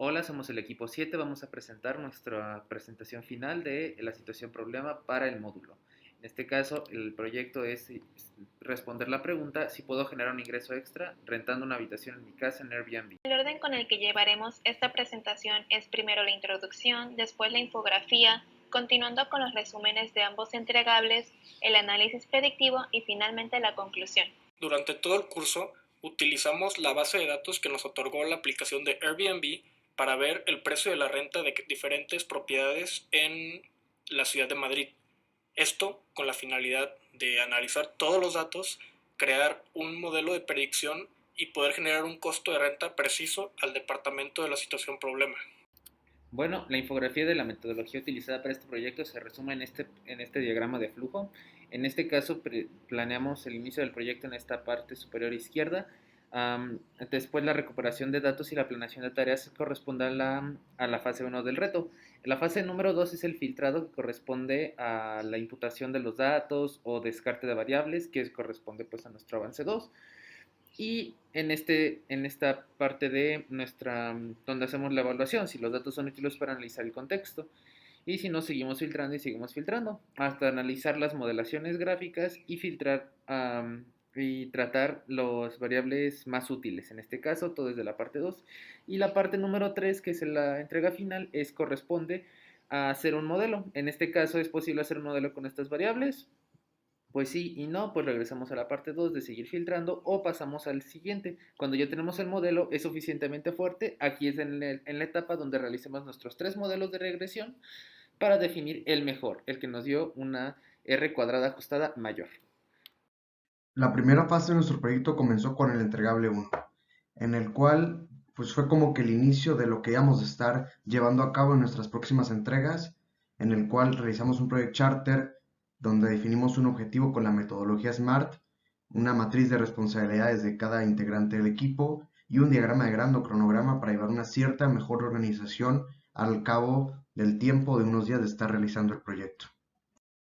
Hola, somos el equipo 7. Vamos a presentar nuestra presentación final de la situación problema para el módulo. En este caso, el proyecto es responder la pregunta si puedo generar un ingreso extra rentando una habitación en mi casa en Airbnb. El orden con el que llevaremos esta presentación es primero la introducción, después la infografía, continuando con los resúmenes de ambos entregables, el análisis predictivo y finalmente la conclusión. Durante todo el curso, utilizamos la base de datos que nos otorgó la aplicación de Airbnb para ver el precio de la renta de diferentes propiedades en la ciudad de Madrid. Esto con la finalidad de analizar todos los datos, crear un modelo de predicción y poder generar un costo de renta preciso al departamento de la situación problema. Bueno, la infografía de la metodología utilizada para este proyecto se resume en este diagrama de flujo. En este caso, planeamos el inicio del proyecto en esta parte superior izquierda. Después, la recuperación de datos y la planeación de tareas corresponde a la fase 1 del reto. La fase número 2 es el filtrado, que corresponde a la imputación de los datos o descarte de variables, que corresponde pues a nuestro avance 2. Y en esta parte de donde hacemos la evaluación, si los datos son útiles para analizar el contexto. Y si no, seguimos filtrando y seguimos filtrando hasta analizar las modelaciones gráficas y filtrar y tratar las variables más útiles. En este caso, todo es de la parte 2. Y la parte número 3, que es la entrega final, corresponde a hacer un modelo. En este caso, ¿es posible hacer un modelo con estas variables? Pues sí y no, pues regresamos a la parte 2 de seguir filtrando o pasamos al siguiente. Cuando ya tenemos el modelo es suficientemente fuerte, aquí es en la etapa donde realicemos nuestros 3 modelos de regresión para definir el mejor, el que nos dio una R cuadrada ajustada mayor. La primera fase de nuestro proyecto comenzó con el entregable 1, en el cual pues fue como que el inicio de lo que íbamos a estar llevando a cabo en nuestras próximas entregas, en el cual realizamos un Project Charter donde definimos un objetivo con la metodología SMART, una matriz de responsabilidades de cada integrante del equipo y un diagrama de grano cronograma para llevar una cierta mejor organización al cabo del tiempo de unos días de estar realizando el proyecto.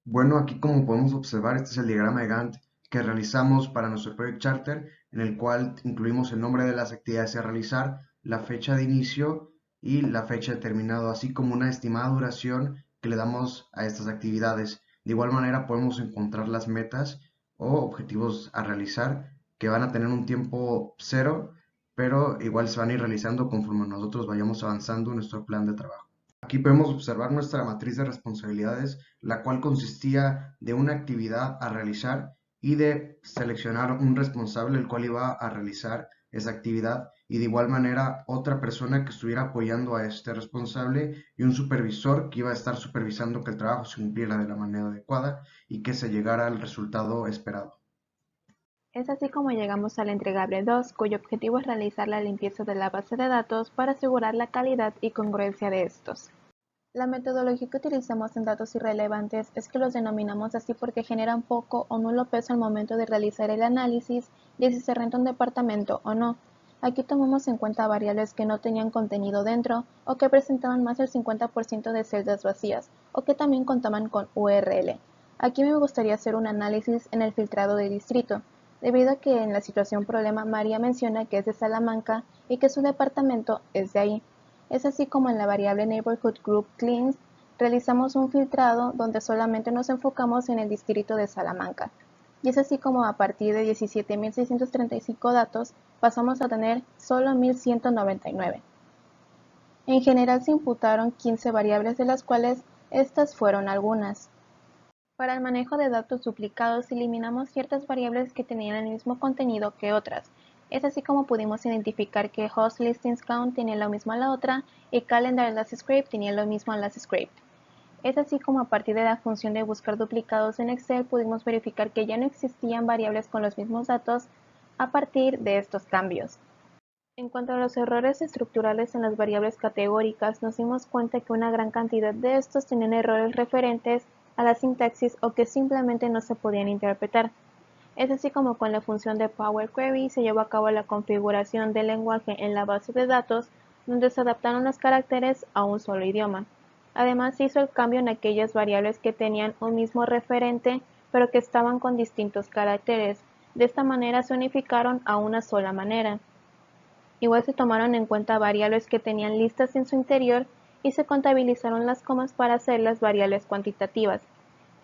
Bueno, aquí como podemos observar, este es el diagrama de Gantt que realizamos para nuestro Project Charter, en el cual incluimos el nombre de las actividades a realizar, la fecha de inicio y la fecha de terminado, así como una estimada duración que le damos a estas actividades. De igual manera podemos encontrar las metas o objetivos a realizar que van a tener un tiempo cero, pero igual se van a ir realizando conforme nosotros vayamos avanzando en nuestro plan de trabajo. Aquí podemos observar nuestra matriz de responsabilidades, la cual consistía de una actividad a realizar y de seleccionar un responsable el cual iba a realizar esa actividad y de igual manera otra persona que estuviera apoyando a este responsable y un supervisor que iba a estar supervisando que el trabajo se cumpliera de la manera adecuada y que se llegara al resultado esperado. Es así como llegamos al entregable 2, cuyo objetivo es realizar la limpieza de la base de datos para asegurar la calidad y congruencia de estos. La metodología que utilizamos en datos irrelevantes es que los denominamos así porque generan poco o nulo peso al momento de realizar el análisis de si se renta un departamento o no. Aquí tomamos en cuenta variables que no tenían contenido dentro o que presentaban más del 50% de celdas vacías o que también contaban con URL. Aquí me gustaría hacer un análisis en el filtrado de distrito, debido a que en la situación problema María menciona que es de Salamanca y que su departamento es de ahí. Es así como en la variable Neighborhood Group Cleans realizamos un filtrado donde solamente nos enfocamos en el distrito de Salamanca. Y es así como a partir de 17.635 datos pasamos a tener solo 1.199. En general se imputaron 15 variables de las cuales estas fueron algunas. Para el manejo de datos duplicados eliminamos ciertas variables que tenían el mismo contenido que otras. Es así como pudimos identificar que Host Listings Count tenía lo mismo a la otra y Calendar Last Scrape tenía lo mismo a Last Scrape. Es así como a partir de la función de buscar duplicados en Excel pudimos verificar que ya no existían variables con los mismos datos a partir de estos cambios. En cuanto a los errores estructurales en las variables categóricas, nos dimos cuenta que una gran cantidad de estos tenían errores referentes a la sintaxis o que simplemente no se podían interpretar. Es así como con la función de Power Query se llevó a cabo la configuración del lenguaje en la base de datos, donde se adaptaron los caracteres a un solo idioma. Además, se hizo el cambio en aquellas variables que tenían un mismo referente, pero que estaban con distintos caracteres. De esta manera se unificaron a una sola manera. Igual se tomaron en cuenta variables que tenían listas en su interior y se contabilizaron las comas para hacerlas variables cuantitativas.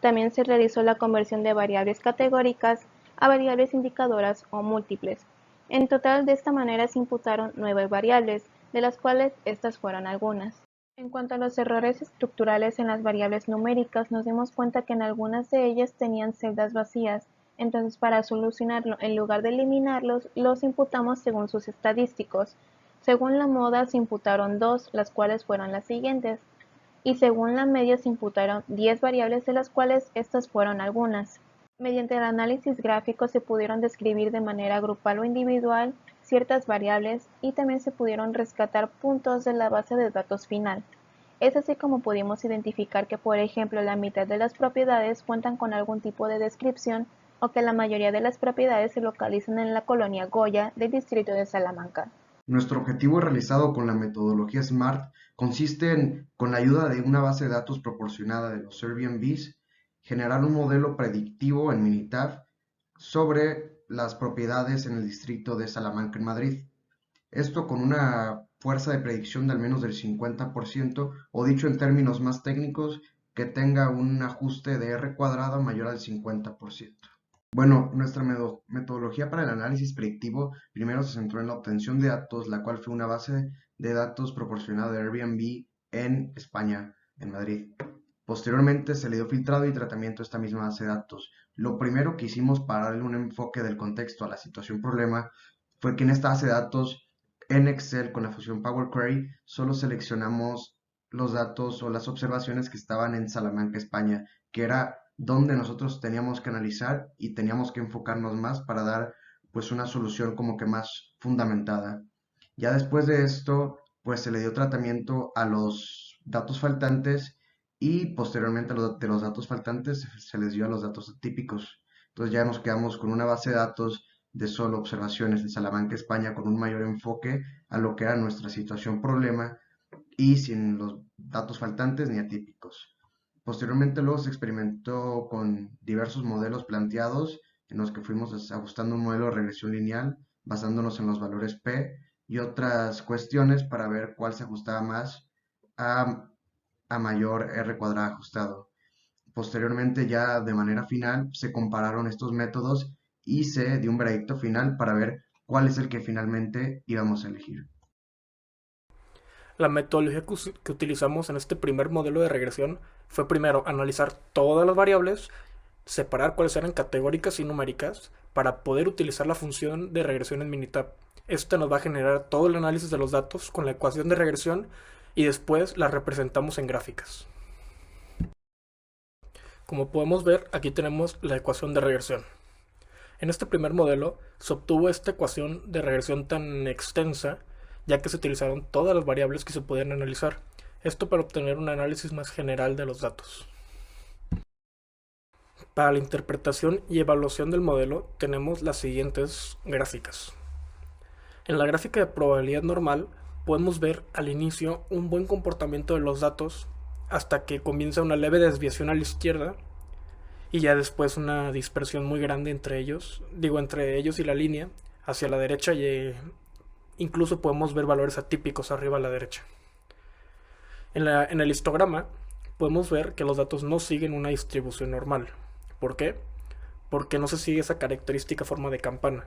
También se realizó la conversión de variables categóricas a variables indicadoras o múltiples. En total, de esta manera se imputaron 9 variables, de las cuales estas fueron algunas. En cuanto a los errores estructurales en las variables numéricas, nos dimos cuenta que en algunas de ellas tenían celdas vacías, entonces para solucionarlo, en lugar de eliminarlos, los imputamos según sus estadísticos. Según la moda se imputaron 2, las cuales fueron las siguientes, y según la media se imputaron 10 variables, de las cuales estas fueron algunas. Mediante el análisis gráfico se pudieron describir de manera grupal o individual ciertas variables y también se pudieron rescatar puntos de la base de datos final. Es así como pudimos identificar que, por ejemplo, la mitad de las propiedades cuentan con algún tipo de descripción o que la mayoría de las propiedades se localizan en la colonia Goya del distrito de Salamanca. Nuestro objetivo realizado con la metodología SMART consiste en, con la ayuda de una base de datos proporcionada de los Airbnbs, generar un modelo predictivo en Minitab sobre las propiedades en el distrito de Salamanca en Madrid. Esto con una fuerza de predicción de al menos del 50%, o dicho en términos más técnicos, que tenga un ajuste de R cuadrado mayor al 50%. Bueno, nuestra metodología para el análisis predictivo primero se centró en la obtención de datos, la cual fue una base de datos proporcionada de Airbnb en España, en Madrid. Posteriormente se le dio filtrado y tratamiento a esta misma base de datos. Lo primero que hicimos para darle un enfoque del contexto a la situación problema fue que en esta base de datos, en Excel con la función Power Query, solo seleccionamos los datos o las observaciones que estaban en Salamanca, España, que era donde nosotros teníamos que analizar y teníamos que enfocarnos más para dar pues una solución como que más fundamentada. Ya después de esto, pues se le dio tratamiento a los datos faltantes y posteriormente de los datos faltantes se les dio a los datos típicos. Entonces ya nos quedamos con una base de datos de solo observaciones de Salamanca, España, con un mayor enfoque a lo que era nuestra situación problema y sin los datos faltantes ni atípicos. Posteriormente luego se experimentó con diversos modelos planteados en los que fuimos ajustando un modelo de regresión lineal basándonos en los valores P y otras cuestiones para ver cuál se ajustaba más a mayor R cuadrado ajustado. Posteriormente ya de manera final se compararon estos métodos y se dio un veredicto final para ver cuál es el que finalmente íbamos a elegir. La metodología que utilizamos en este primer modelo de regresión fue primero analizar todas las variables, separar cuáles eran categóricas y numéricas para poder utilizar la función de regresión en Minitab. Esta nos va a generar todo el análisis de los datos con la ecuación de regresión y después la representamos en gráficas. Como podemos ver, aquí tenemos la ecuación de regresión. En este primer modelo se obtuvo esta ecuación de regresión tan extensa ya que se utilizaron todas las variables que se podían analizar. Esto para obtener un análisis más general de los datos. Para la interpretación y evaluación del modelo tenemos las siguientes gráficas. En la gráfica de probabilidad normal podemos ver al inicio un buen comportamiento de los datos hasta que comienza una leve desviación a la izquierda y ya después una dispersión muy grande entre ellos y la línea hacia la derecha y incluso podemos ver valores atípicos arriba a la derecha. En el histograma podemos ver que los datos no siguen una distribución normal. ¿Por qué? Porque no se sigue esa característica forma de campana.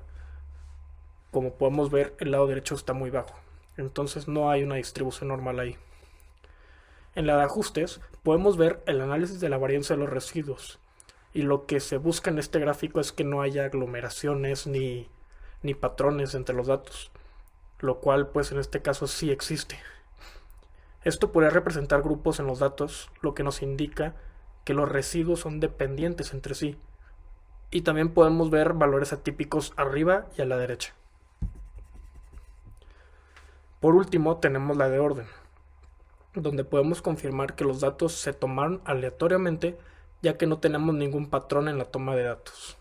Como podemos ver, el lado derecho está muy bajo. Entonces no hay una distribución normal ahí. En la de ajustes podemos ver el análisis de la varianza de los residuos. Y lo que se busca en este gráfico es que no haya aglomeraciones ni patrones entre los datos. Lo cual pues en este caso sí existe. Esto podría representar grupos en los datos, lo que nos indica que los residuos son dependientes entre sí. Y también podemos ver valores atípicos arriba y a la derecha. Por último tenemos la de orden, donde podemos confirmar que los datos se tomaron aleatoriamente ya que no tenemos ningún patrón en la toma de datos.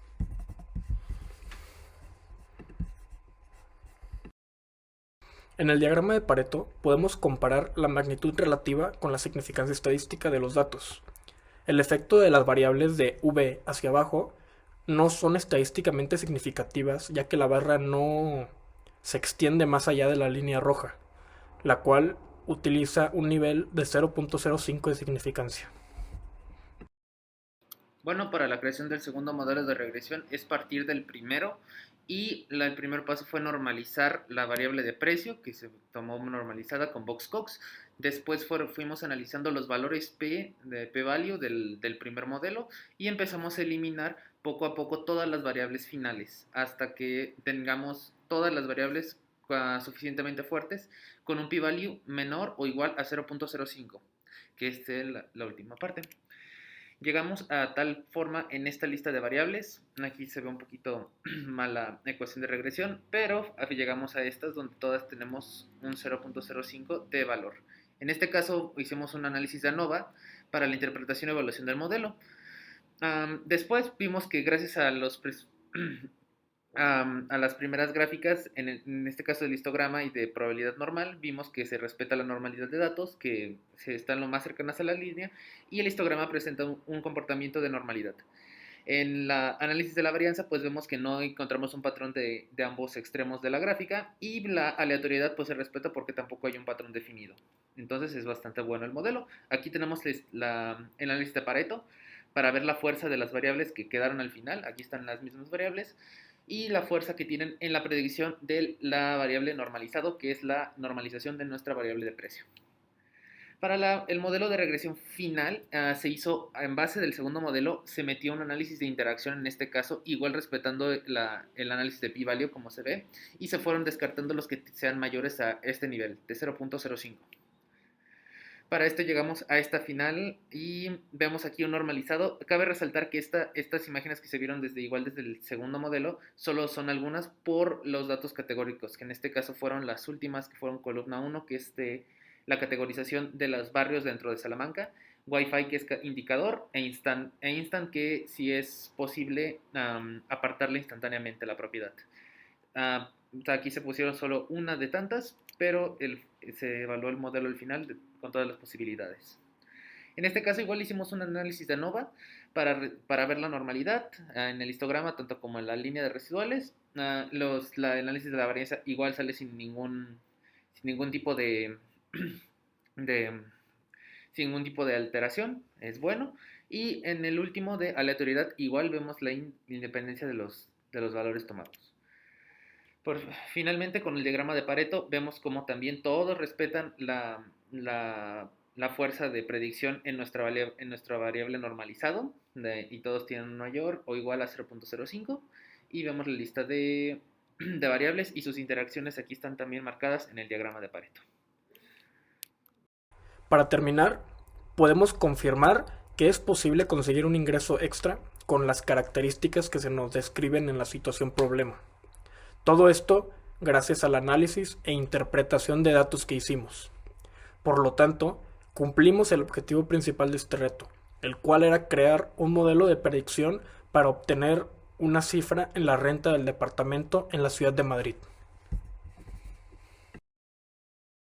En el diagrama de Pareto podemos comparar la magnitud relativa con la significancia estadística de los datos. El efecto de las variables de V hacia abajo no son estadísticamente significativas ya que la barra no se extiende más allá de la línea roja, la cual utiliza un nivel de 0.05 de significancia. Bueno, para la creación del segundo modelo de regresión es partir del primero y el primer paso fue normalizar la variable de precio que se tomó normalizada con Box-Cox. Después fuimos analizando los valores P de P-value del primer modelo y empezamos a eliminar poco a poco todas las variables finales hasta que tengamos todas las variables suficientemente fuertes con un P-value menor o igual a 0.05, que es la última parte. Llegamos a tal forma en esta lista de variables. Aquí se ve un poquito mala ecuación de regresión, pero aquí llegamos a estas donde todas tenemos un 0.05 de valor. En este caso hicimos un análisis de ANOVA para la interpretación y evaluación del modelo. Después vimos que gracias a las primeras gráficas, en este caso del histograma y de probabilidad normal, vimos que se respeta la normalidad de datos, que están lo más cercanas a la línea, y el histograma presenta un comportamiento de normalidad. En el análisis de la varianza, pues vemos que no encontramos un patrón de ambos extremos de la gráfica, y la aleatoriedad pues se respeta porque tampoco hay un patrón definido. Entonces es bastante bueno el modelo. Aquí tenemos el análisis de Pareto para ver la fuerza de las variables que quedaron al final. Aquí están las mismas variables y la fuerza que tienen en la predicción de la variable normalizado, que es la normalización de nuestra variable de precio. Para el modelo de regresión final, se hizo, en base del segundo modelo, se metió un análisis de interacción, en este caso, igual respetando el análisis de p-value, como se ve, y se fueron descartando los que sean mayores a este nivel, de 0.05. Para esto llegamos a esta final y vemos aquí un normalizado. Cabe resaltar que estas imágenes que se vieron desde el segundo modelo solo son algunas por los datos categóricos, que en este caso fueron las últimas, que fueron columna 1, que es la categorización de los barrios dentro de Salamanca, Wi-Fi, que es indicador, e instant, que si es posible apartarle instantáneamente la propiedad. Aquí se pusieron solo una de tantas, pero se evaluó el modelo al final con todas las posibilidades. En este caso igual hicimos un análisis de ANOVA para ver la normalidad en el histograma, tanto como en la línea de residuales. El análisis de la varianza igual sale sin ningún tipo de sin ningún tipo de alteración, es bueno. Y en el último de aleatoriedad igual vemos la independencia de los valores tomados. Finalmente, con el diagrama de Pareto vemos cómo también todos respetan la fuerza de predicción en nuestra variable normalizado, y todos tienen un mayor o igual a 0.05, y vemos la lista de variables y sus interacciones aquí están también marcadas en el diagrama de Pareto. Para terminar, podemos confirmar que es posible conseguir un ingreso extra con las características que se nos describen en la situación problema. Todo esto gracias al análisis e interpretación de datos que hicimos. Por lo tanto, cumplimos el objetivo principal de este reto, el cual era crear un modelo de predicción para obtener una cifra en la renta del departamento en la ciudad de Madrid.